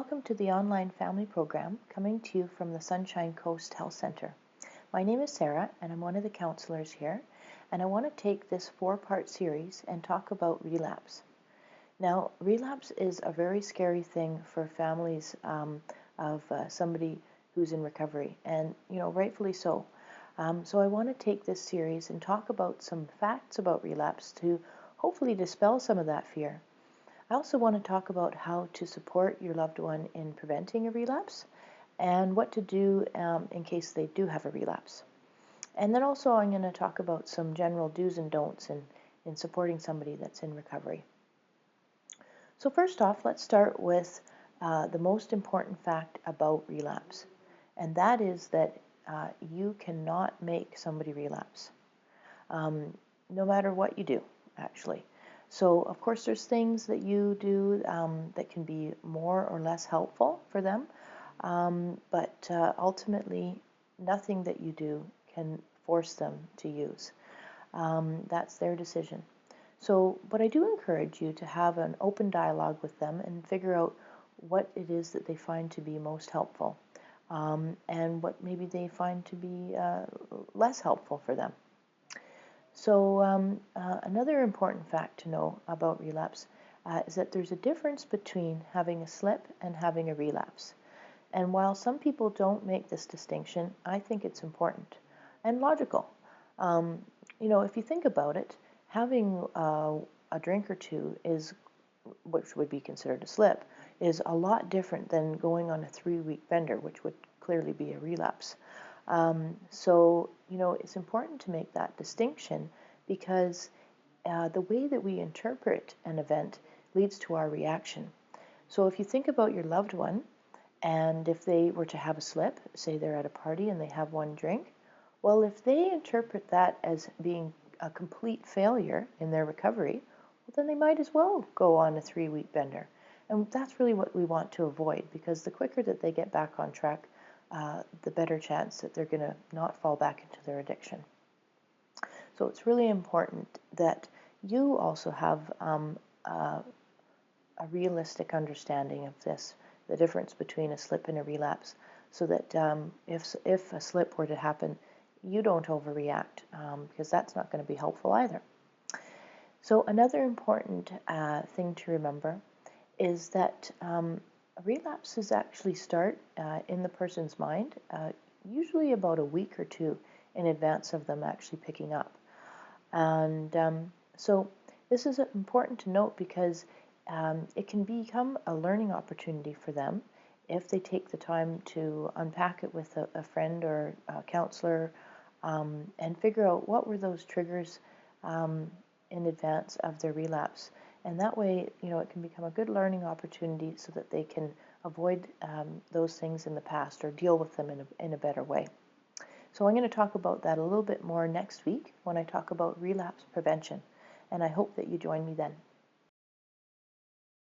welcome to the online family program coming to you from the Sunshine Coast Health Center. My name is Sarah and I'm one of the counselors here, and I want to take this four-part series and talk about relapse. Now, relapse is a very scary thing for families of somebody who's in recovery, and rightfully so. So I want to take this series and talk about some facts about relapse to hopefully dispel some of that fear. I also want to talk about how to support your loved one in preventing a relapse and what to do in case they do have a relapse. And then also I'm going to talk about some general do's and don'ts in supporting somebody that's in recovery. So first off, let's start with the most important fact about relapse, and that is that you cannot make somebody relapse, no matter what you do, actually. So, of course, there's things that you do that can be more or less helpful for them, but ultimately, nothing that you do can force them to use. That's their decision. So, but I do encourage you to have an open dialogue with them and figure out what it is that they find to be most helpful, and what maybe they find to be less helpful for them. So another important fact to know about relapse is that there's a difference between having a slip and having a relapse. And while some people don't make this distinction, I think it's important and logical. If you think about it, having a drink or two which would be considered a slip, is a lot different than going on a 3-week bender, which would clearly be a relapse. So it's important to make that distinction because the way that we interpret an event leads to our reaction. So if you think about your loved one, and if they were to have a slip, say they're at a party and they have one drink, well, if they interpret that as being a complete failure in their recovery, well, then they might as well go on a 3-week bender. And that's really what we want to avoid, because the quicker that they get back on track, the better chance that they're going to not fall back into their addiction. So it's really important that you also have a realistic understanding of this, the difference between a slip and a relapse, so that if a slip were to happen, you don't overreact, because that's not going to be helpful either. So another important thing to remember is that relapses actually start in the person's mind, usually about a week or two in advance of them actually picking up. And so this is important to note because it can become a learning opportunity for them if they take the time to unpack it with a friend or a counselor, and figure out what were those triggers in advance of their relapse. And that way, it can become a good learning opportunity so that they can avoid those things in the past or deal with them in a better way. So I'm going to talk about that a little bit more next week when I talk about relapse prevention. And I hope that you join me then.